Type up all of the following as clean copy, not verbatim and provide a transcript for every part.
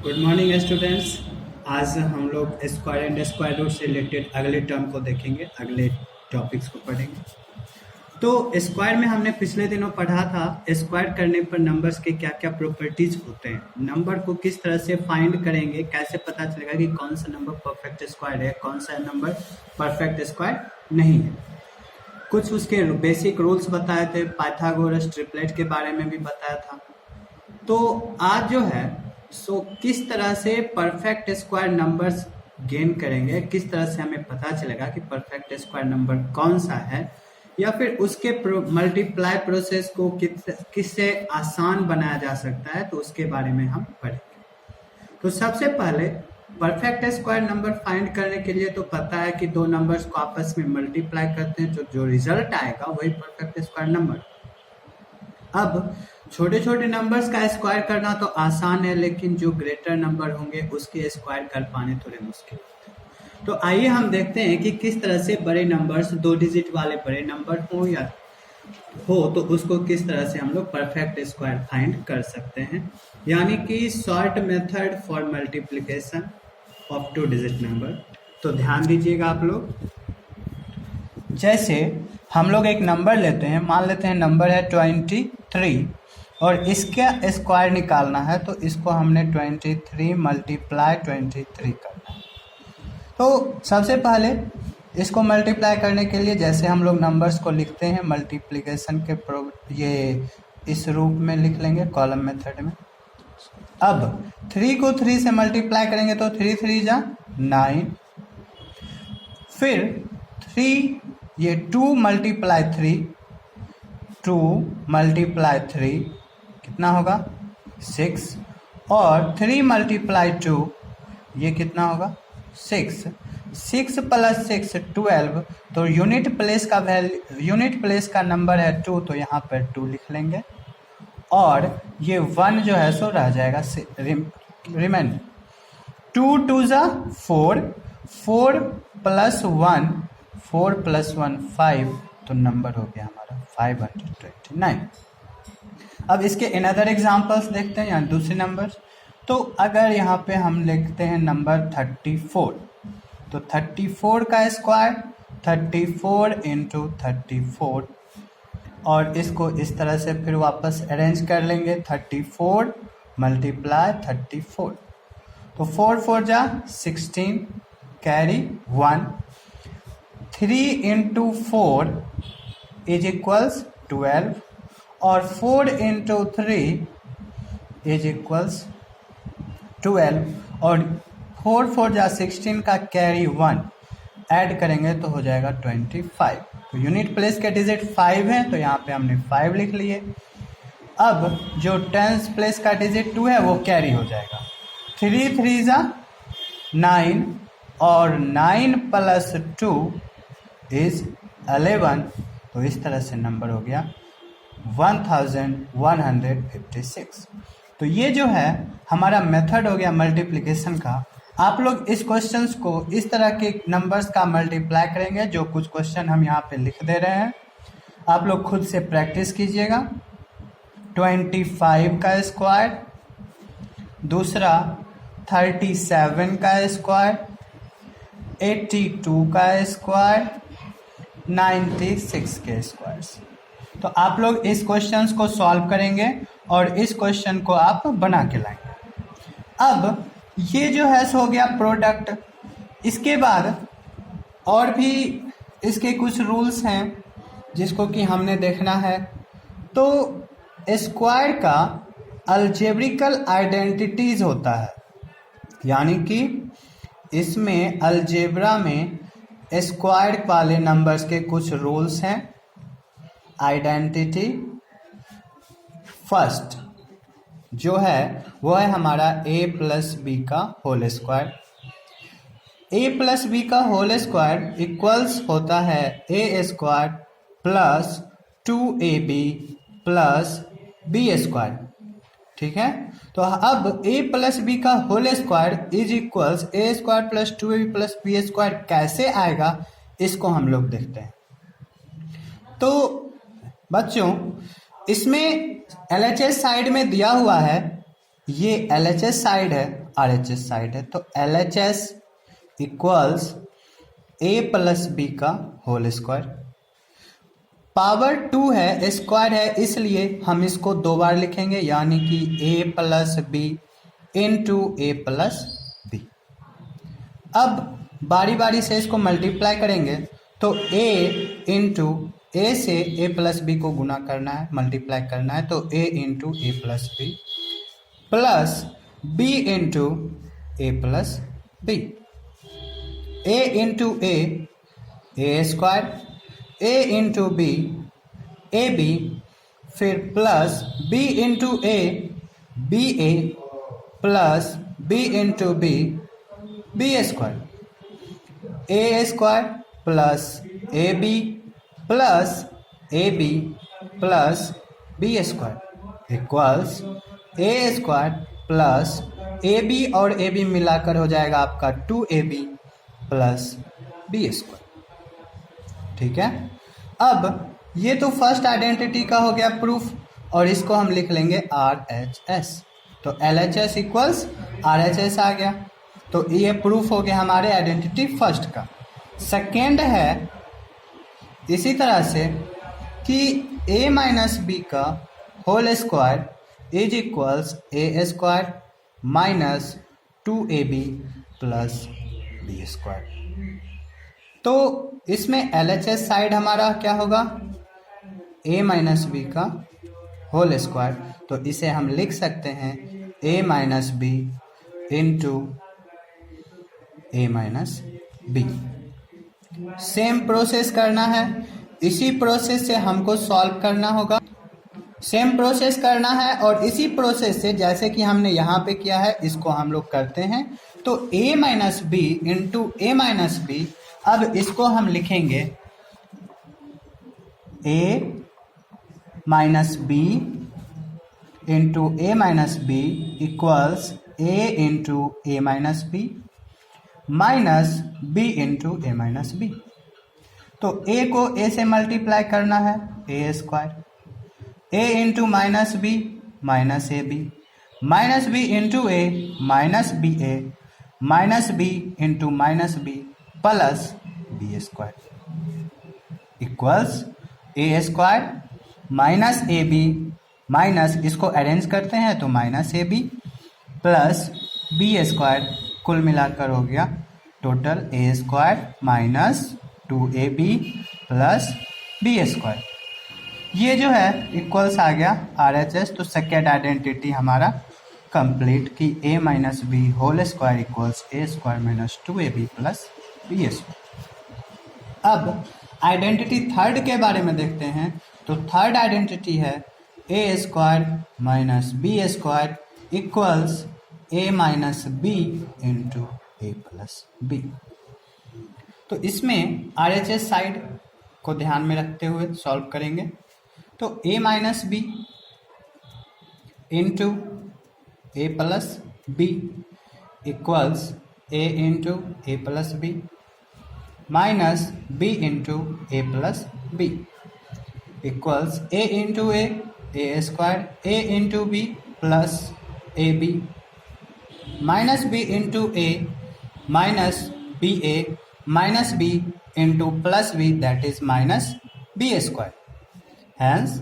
Good morning students. आज हम लोग स्क्वायर एंड स्क्वायर रूट से रिलेटेड अगले टर्म को देखेंगे, अगले टॉपिक्स को पढ़ेंगे। तो स्क्वायर में हमने पिछले दिनों पढ़ा था स्क्वायर करने पर नंबर्स के क्या क्या प्रॉपर्टीज होते हैं, नंबर को किस तरह से फाइंड करेंगे, कैसे पता चलेगा कि कौन सा नंबर परफेक्ट स्क्वायर है, कौन सा नंबर परफेक्ट स्क्वायर नहीं है। कुछ उसके बेसिक रूल्स बताए थे, पाइथागोरस ट्रिपलेट के बारे में भी बताया था। तो आज जो है किस तरह से परफेक्ट स्क्वायर नंबर्स गेन करेंगे, किस तरह से हमें पता चलेगा कि परफेक्ट स्क्वायर नंबर कौन सा है, या फिर उसके मल्टीप्लाई प्रोसेस को किससे आसान बनाया जा सकता है, तो उसके बारे में हम पढ़ेंगे। तो सबसे पहले परफेक्ट स्क्वायर नंबर फाइंड करने के लिए तो पता है कि दो नंबर्स को आपस में मल्टीप्लाई करते हैं, जो रिजल्ट आएगा वही परफेक्ट स्क्वायर नंबर। अब छोटे छोटे नंबर्स का स्क्वायर करना तो आसान है, लेकिन जो ग्रेटर नंबर होंगे उसके स्क्वायर कर पाने थोड़े मुश्किल होते हैं। तो आइए हम देखते हैं कि किस तरह से बड़े नंबर्स, 2 डिजिट वाले बड़े नंबर हो या तो उसको किस तरह से हम लोग परफेक्ट स्क्वायर फाइंड कर सकते हैं, यानी कि short method for multiplication of 2 digit number. तो ध्यान दीजिएगा आप लोग। जैसे हम लोग एक नंबर लेते हैं, मान लेते हैं नंबर है 23 और इसका स्क्वायर निकालना है, तो इसको हमने 23 मल्टीप्लाई 23 करना है। तो सबसे पहले इसको मल्टीप्लाई करने के लिए जैसे हम लोग नंबर्स को लिखते हैं मल्टीप्लिकेशन के ये इस रूप में लिख लेंगे कॉलम मेथड में। अब 3 को 3 से मल्टीप्लाई करेंगे तो 3 3 जा 9, फिर 3 ये 2 मल्टीप्लाई 3, 2 मल्टीप्लाई 3 कितना होगा 6, और 3 मल्टीप्लाई 2 ये कितना होगा 6, 6 प्लस 6 12। तो यूनिट प्लेस का नंबर है 2, तो यहाँ पर 2 लिख लेंगे, और ये 1 जो है सो रह जाएगा रिमेंड। 2 2 जा 4, 4 प्लस 1, 4 प्लस 1 5, तो नंबर हो गया हमारा 529। अब इसके अनदर एग्जांपल्स देखते हैं, यहाँ दूसरे नंबर। तो अगर यहाँ पे हम लिखते हैं नंबर 34, तो 34 का स्क्वायर 34 इंटू 34, और इसको इस तरह से फिर वापस अरेंज कर लेंगे 34 मल्टीप्लाई 34, तो 4 4 जा 16 कैरी 1, 3 इंटू 4 इज इक्वल्स 12, और 4 इंटू 3 इज इक्वल्स 12, और 4 4 जा 16 का कैरी 1 ऐड करेंगे तो हो जाएगा 25। तो यूनिट प्लेस के डिजिट 5 है, तो यहाँ पे हमने 5 लिख लिए। अब जो टेंस प्लेस का डिजिट 2 है वो कैरी हो जाएगा, 3 3 जा 9, और 9 प्लस 2 इज 11। तो इस तरह से नंबर हो गया 1156। तो ये जो है हमारा मेथड हो गया मल्टीप्लिकेशन का। आप लोग इस क्वेश्चंस को इस तरह के नंबर्स का मल्टीप्लाई करेंगे, जो कुछ क्वेश्चन हम यहाँ पे लिख दे रहे हैं, आप लोग खुद से प्रैक्टिस कीजिएगा। 25 का स्क्वायर, दूसरा 37 का स्क्वायर, 82 का स्क्वायर, 96 के स्क्वायर्स। तो आप लोग इस क्वेश्चंस को सॉल्व करेंगे और इस क्वेश्चन को आप बना के लाएंगे। अब ये जो है सो हो गया प्रोडक्ट। इसके बाद और भी इसके कुछ रूल्स हैं जिसको कि हमने देखना है। तो स्क्वायर का अलजेब्रिकल आइडेंटिटीज होता है, यानी कि इसमें अलजेब्रा में स्क्वायर वाले नंबर्स के कुछ रूल्स हैं। आइडेंटिटी फर्स्ट जो है वो है हमारा a प्लस बी का whole square. a plus B का होल स्क्वायर इक्वल्स होता है a square plus 2ab plus B square. ठीक है, तो अब a प्लस बी का whole square is equals a square plus 2ab plus B square कैसे आएगा, इसको हम लोग देखते हैं। तो बच्चों इसमें LHS साइड में दिया हुआ है ये LHS साइड है, RHS साइड है, तो LHS equals a plus B का होल स्क्वायर। पावर 2 है, स्क्वायर है, इसलिए हम इसको दो बार लिखेंगे, यानी कि a plus B into A plus B. अब बारी बारी से इसको मल्टीप्लाई करेंगे, तो a इंटू ए से a प्लस बी को गुना करना है, मल्टीप्लाई करना है, तो a into A plus B plus b into A plus B. a into A square, a into B A B, फिर plus b into A B A plus b into B B square, A square plus A B plus A B plus B square equals A square plus A B और A B मिलाकर हो जाएगा आपका 2ab plus B square. ठीक है, अब ये तो फर्स्ट आइडेंटिटी का हो गया प्रूफ, और इसको हम लिख लेंगे RHS। तो LHS इक्वल्स RHS आ गया, तो ये प्रूफ हो गया हमारे आइडेंटिटी फर्स्ट का। सेकेंड है इसी तरह से कि a माइनस बी का whole square is equals A square minus 2ab plus B square. तो इसमें LHS साइड हमारा क्या होगा, a माइनस बी का होल स्क्वायर, तो इसे हम लिख सकते हैं a minus B into A minus B. Same process करना है, इसी प्रोसेस से हमको सॉल्व करना होगा, सेम प्रोसेस करना है, और इसी प्रोसेस से जैसे कि हमने यहाँ पे किया है इसको हम लोग करते हैं। तो a minus B into A minus B, अब इसको हम लिखेंगे a minus B into A minus B equals a into A minus B minus B into A minus B. तो a को a से मल्टीप्लाई करना है, A square, a into minus B minus A B minus B into A minus B A minus B into minus B plus B square equals A square minus A B minus, इसको arrange करते हैं तो minus A B plus B square, कुल मिलाकर हो गया total A square minus 2ab plus B square. ये जो है इक्वल्स आ गया RHS। तो सेकेंड आइडेंटिटी हमारा कंप्लीट कि a minus B whole square equals A square minus 2ab plus B square. अब आइडेंटिटी थर्ड के बारे में देखते हैं। तो थर्ड आइडेंटिटी है a square minus B square equals a minus B into A plus B. तो इसमें RHS साइड को ध्यान में रखते हुए सॉल्व करेंगे। तो a minus B into A plus B equals a into A plus B minus B into A plus B equals a into A square a into B plus A B minus B into A minus B A minus B into plus B that is minus B square. Hence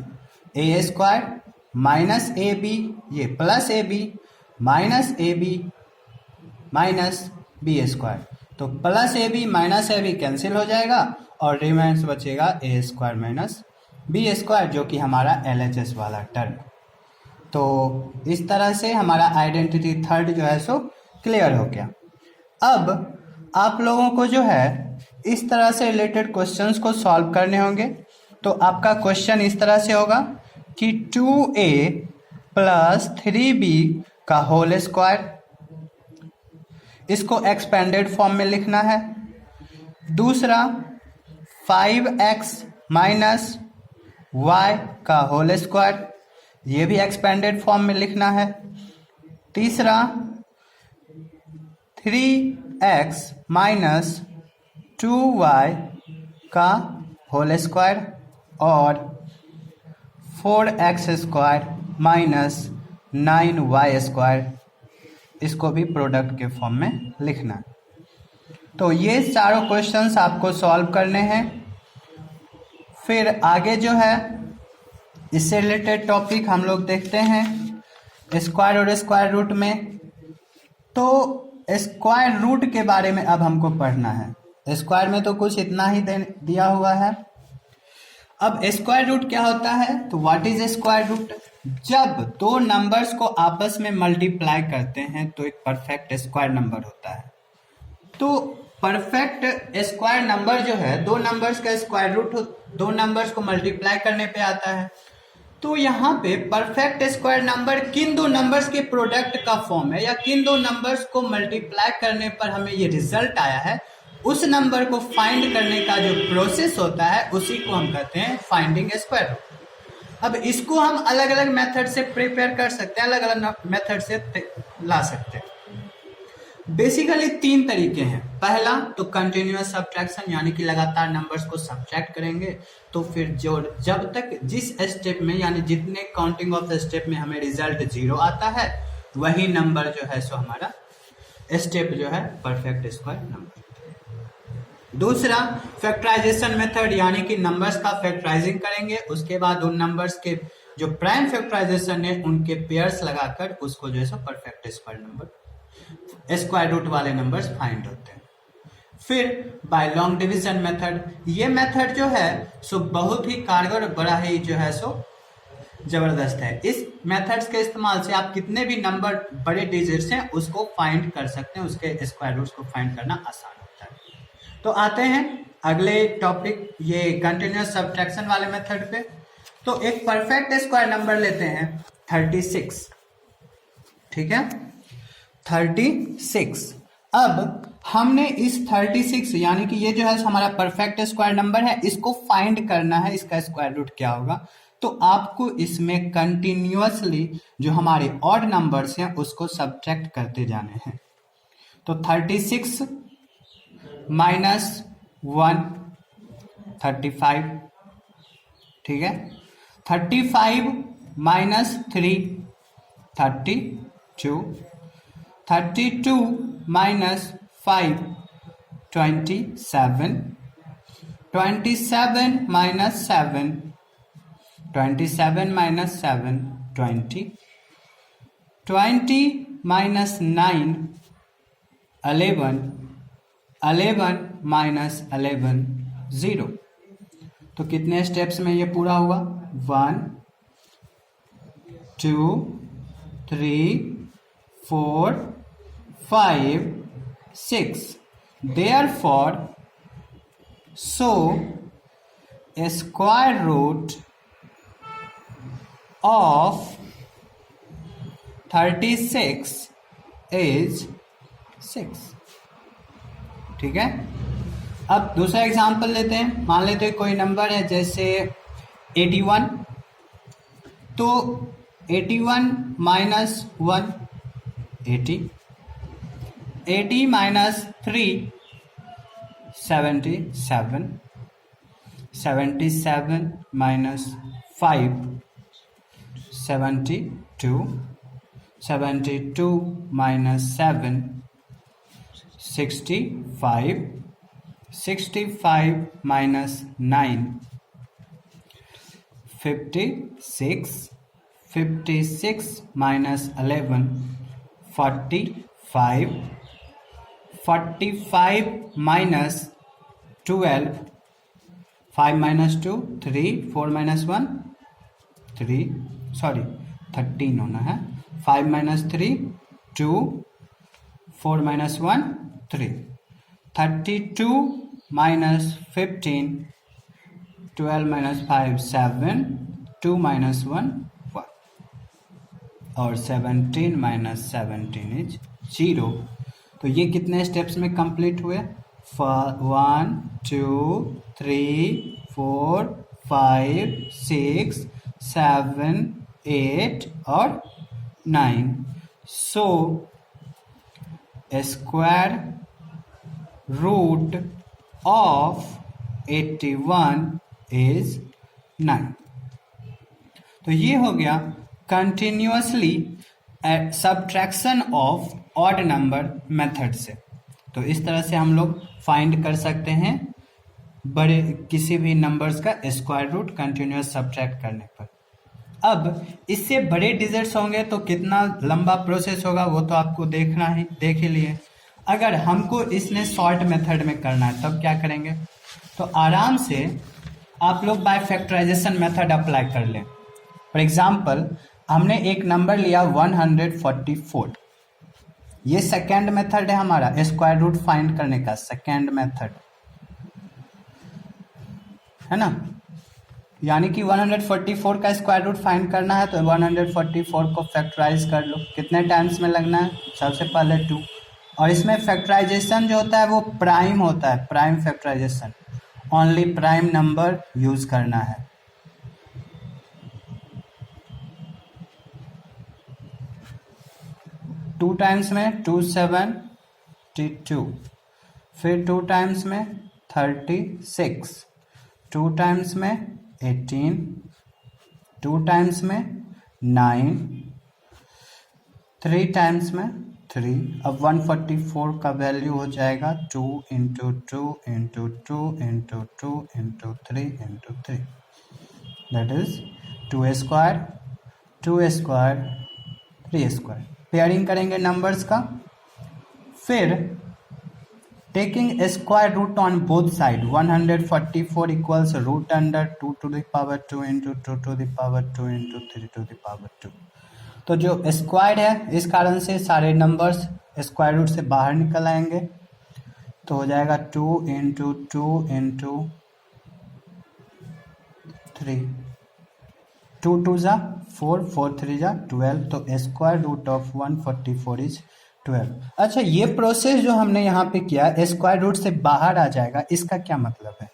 A square minus A B, ये plus A B minus A B minus B square. तो plus A B minus A B cancel हो जाएगा और remains बचेगा ए square minus B square, जो कि हमारा LHS वाला टर्म। तो इस तरह से हमारा आइडेंटिटी थर्ड जो है सो क्लियर हो गया। अब आप लोगों को जो है इस तरह से रिलेटेड क्वेश्चंस को सॉल्व करने होंगे। तो आपका क्वेश्चन इस तरह से होगा कि 2a प्लस 3b का होल स्क्वायर, इसको एक्सपेंडेड फॉर्म में लिखना है। दूसरा 5x माइनस y का होल स्क्वायर, ये भी एक्सपेंडेड फॉर्म में लिखना है। तीसरा 3x माइनस 2y का होल स्क्वायर और 4x स्क्वायर माइनस 9y², इसको भी प्रोडक्ट के फॉर्म में लिखना है। तो ये चारों क्वेश्चंस आपको सॉल्व करने हैं। फिर आगे जो है इससे रिलेटेड टॉपिक हम लोग देखते हैं स्क्वायर और स्क्वायर रूट में। तो स्क्वायर रूट के बारे में अब हमको पढ़ना है। स्क्वायर में तो कुछ इतना ही दिया हुआ है। अब स्क्वायर रूट क्या होता है? तो व्हाट इज स्क्वायर रूट? जब दो नंबर्स को आपस में मल्टीप्लाई करते हैं तो एक परफेक्ट स्क्वायर नंबर होता है। तो परफेक्ट स्क्वायर नंबर जो है दो नंबर्स का स्क्वायर रूट दो नंबर्स को मल्टीप्लाई करने पे आता है। तो यहाँ पे परफेक्ट स्क्वायर नंबर किन दो नंबर्स के प्रोडक्ट का फॉर्म है या किन दो नंबर्स को मल्टीप्लाई करने पर हमें ये रिजल्ट आया है, उस नंबर को फाइंड करने का जो प्रोसेस होता है उसी को हम कहते हैं फाइंडिंग स्क्वायर रूट। अब इसको हम अलग अलग मेथड से प्रिपेयर कर सकते हैं, अलग अलग मेथड से ला सकते हैं। बेसिकली तीन तरीके हैं। पहला तो कंटिन्यूअस सब्ट्रैक्शन, यानी कि लगातार नंबर्स को सब्ट्रैक्ट करेंगे। तो फिर जो जब तक जिस स्टेप में यानी जितने काउंटिंग ऑफ स्टेप में हमें रिजल्ट 0 आता है वही नंबर जो है सो हमारा स्टेप जो है परफेक्ट स्क्वायर नंबर। दूसरा फैक्टराइजेशन मेथड, यानी कि नंबर्स का फैक्टराइजिंग करेंगे, उसके बाद उन नंबर्स के जो प्राइम फैक्टराइजेशन है उनके पेयर्स लगाकर उसको जो है सो perfect square number square root वाले नंबर्स फाइंड होते हैं। फिर बाय लॉन्ग डिवीजन मेथड, ये मेथड जो है सो बहुत ही कारगर, बड़ा ही जो है सो जबरदस्त है। इस मेथड्स के इस्तेमाल से आप कितने भी नंबर बड़े डिजिट्स हैं उसको फाइंड कर सकते हैं, उसके स्क्वायर रूट्स को फाइंड करना आसान होता है। तो आते हैं अगले टॉपिक ये कंटिन्यूअस सब्ट्रैक्शन वाले मेथड पे। तो एक परफेक्ट स्क्वायर नंबर लेते हैं 36, ठीक है 36। अब हमने इस 36 यानी कि ये जो है हमारा परफेक्ट स्क्वायर नंबर है, इसको फाइंड करना है, इसका स्क्वायर रूट क्या होगा। तो आपको इसमें कंटिन्यूअसली जो हमारे ऑड नंबर्स हैं उसको सब्ट्रैक्ट करते जाने हैं। तो 36 माइनस 1 35, ठीक है 35 minus 3 32, 32 minus 5 27, 27 minus 7 27 minus 7 20, 20 minus 9 11, 11 minus 11 0। तो कितने स्टेप्स में ये पूरा हुआ? 1 2 3 4 5 6। Therefore, so a square root of 36 is 6, ठीक है। अब दूसरा एग्जांपल लेते हैं। मान लेते हैं कोई नंबर है जैसे 81, तो 81 minus 1 80, 80 minus 3 77, 77 minus 5 72, 72 minus 7 65, 65 minus 9 56, 56 minus 11 45, 45 minus 12 5 minus 2 3 4 minus 1 3 sorry 13 होना है। 5 minus 3 2 4 minus 1 3 32 minus 15 12 minus 5 7 2 minus 1 1 और 17 माइनस 17 इज 0। तो ये कितने स्टेप्स में कंप्लीट हुए? 1 2 3 4 5 6 7 8 और 9। So square root of 81 is 9। तो ये हो गया continuously subtraction of odd number method से। तो इस तरह से हम लोग फाइंड कर सकते हैं बड़े किसी भी नंबर्स का स्क्वायर रूट कंटिन्यूअस सब्ट्रैक्ट करने पर। अब इससे बड़े डिजिट्स होंगे तो कितना लंबा प्रोसेस होगा वो तो आपको देख ही लिए। अगर हमको इसने शॉर्ट मेथड में करना है तब क्या करेंगे, तो आराम से आप लोग बाय फैक्टराइजेशन मेथड अप्लाई कर लें। फॉर एग्जाम्पल हमने एक नंबर लिया 144, ये सेकेंड मेथड है हमारा स्क्वायर रूट फाइंड करने का, सेकेंड मेथड है ना। यानी कि 144 का स्क्वायर रूट फाइंड करना है तो 144 को फैक्टराइज कर लो। कितने टाइम्स में लगना है, सबसे पहले 2। और इसमें फैक्टराइजेशन जो होता है वो प्राइम होता है, prime factorisation, only prime number use करना है। टू टाइम्स में 272, फिर 2 टाइम्स में 36, 2 टाइम्स में 18, 2 टाइम्स में 9, 3 टाइम्स में 3। अब 144 का वैल्यू हो जाएगा 2 into 2 into 2 into 2 into 3 into 3, that is 2 square 2 square 3 square. Pairing करेंगे नंबर्स का, फिर taking square root on both side 144 equals root under 2 to the power 2 into 2 to the power 2 into 3 to the power 2। तो जो square है इस कारण से सारे नंबर्स स्क्वायर रूट से बाहर निकल आएंगे, तो हो जाएगा 2 इंटू 2 इंटू 3, 2 2 जा 4, 4 3 जा 12, तो स्क्वायर रूट ऑफ 144 इज 12। अच्छा, ये प्रोसेस जो हमने यहाँ पे किया स्क्वायर रूट से बाहर आ जाएगा, इसका क्या मतलब है?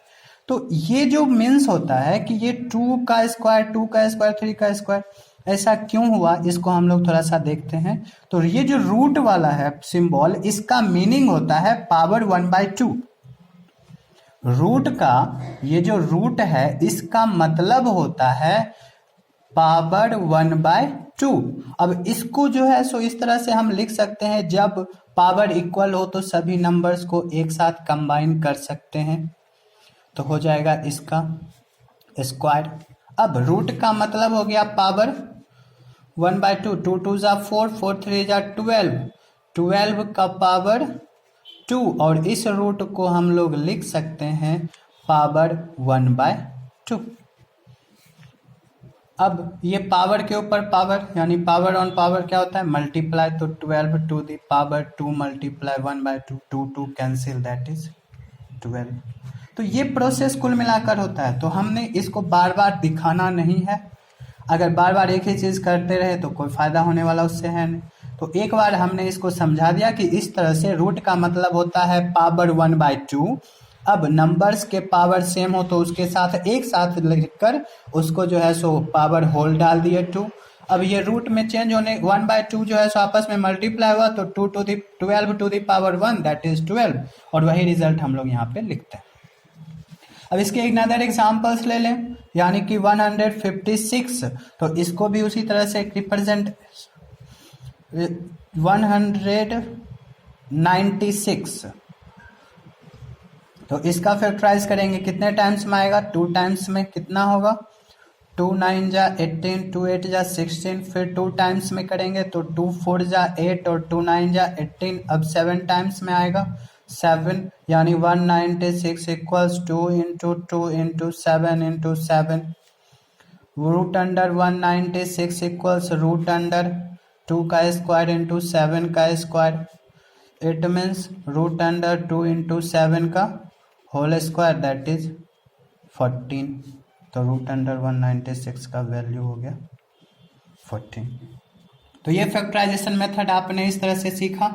तो ये जो मीन्स होता है कि ये 2 का स्क्वायर 2 का स्क्वायर 3 का स्क्वायर ऐसा क्यों हुआ, इसको हम लोग थोड़ा सा देखते हैं। तो ये जो रूट वाला है सिंबल, इसका मीनिंग होता है पावर 1/2। रूट का ये जो रूट है इसका मतलब होता है पावर 1/2। अब इसको जो है सो इस तरह से हम लिख सकते हैं, जब पावर इक्वल हो तो सभी नंबर्स को एक साथ कंबाइन कर सकते हैं, तो हो जाएगा इसका स्क्वायर। अब रूट का मतलब हो गया पावर 1/2, 2 2 जा 4, 4 3 जा 12, 12 का पावर 2, और इस रूट को हम लोग लिख सकते हैं पावर 1/2। अब ये पावर के ऊपर पावर, यानी पावर ऑन पावर क्या होता है, मल्टीप्लाई, तो 12 to the power 2 multiply 1/2, 2 2 cancel, that is 12। तो ये प्रोसेस कुल मिलाकर होता है, तो हमने इसको बार बार दिखाना नहीं है। अगर बार बार एक ही चीज़ करते रहे तो कोई फायदा होने वाला उससे है नहीं। तो एक बार हमने इसको समझा दिया कि इस तरह से रूट का मतलब होता है पावर 1/2। अब नंबर्स के पावर सेम हो तो उसके साथ एक साथ लिखकर उसको जो है सो पावर होल डाल दिए 2। अब ये रूट में चेंज होने 1/2 जो है सो आपस में मल्टीप्लाई हुआ, तो 2 to the 12 to the power 1 that is 12, और वही रिजल्ट हम लोग यहाँ पे लिखते हैं। अब इसके एक नदर एग्जाम्पल्स ले लें, यानी कि 156, तो इसको भी उसी तरह से रिप्रेजेंट 196, तो इसका फैक्टराइज करेंगे कितने टाइम्स में आएगा, 2 टाइम्स में कितना होगा, 2 9 जा 18, 2 8 जा 16, फिर 2 टाइम्स में करेंगे तो 2 4 जा 8 और 2 9 जा 18, अब 7 टाइम्स में आएगा 7, यानी 196 equals 2 into 2 into 7 into 7, root under 196 equals root under 2 का स्क्वायर इंटू 7 का square, it means root under 2 into 7 का होल स्क्वायर दैट इज 14। तो रूट अंडर 196 का वैल्यू हो गया 14। तो ये फैक्टराइजेशन मेथड आपने इस तरह से सीखा।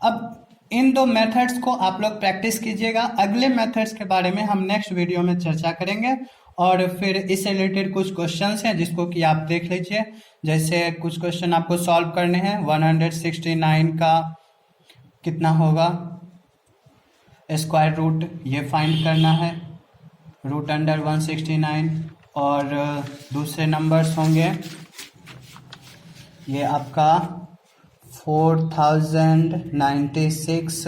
अब इन दो मेथड्स को आप लोग प्रैक्टिस कीजिएगा। अगले मेथड्स के बारे में हम नेक्स्ट वीडियो में चर्चा करेंगे, और फिर इससे रिलेटेड कुछ क्वेश्चंस हैं जिसको कि आप देख लीजिए। जैसे कुछ क्वेश्चन आपको सॉल्व करने हैं, 169 का कितना होगा स्क्वायर रूट, ये फाइंड करना है, रूट अंडर 169, और दूसरे नंबर्स होंगे ये आपका 4096।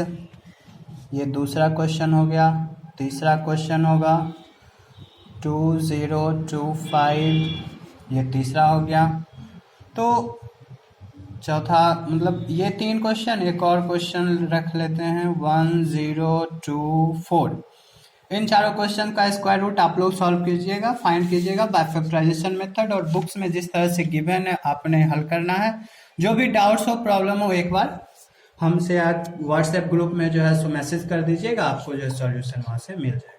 ये दूसरा क्वेश्चन हो गया। तीसरा क्वेश्चन होगा 2025, ये तीसरा हो गया। तो चौथा मतलब ये 3 क्वेश्चन, एक और क्वेश्चन रख लेते हैं 1024। इन चारों क्वेश्चन का स्क्वायर रूट आप लोग सॉल्व कीजिएगा, फाइंड कीजिएगा बाय फैक्टराइजेशन मेथड, और बुक्स में जिस तरह से गिवन है आपने हल करना है। जो भी डाउट्स हो, प्रॉब्लम हो, एक बार हमसे आज व्हाट्सएप ग्रुप में जो है सो मैसेज कर दीजिएगा, आपको जो है सॉल्यूशन वहाँ से मिल जाएगा।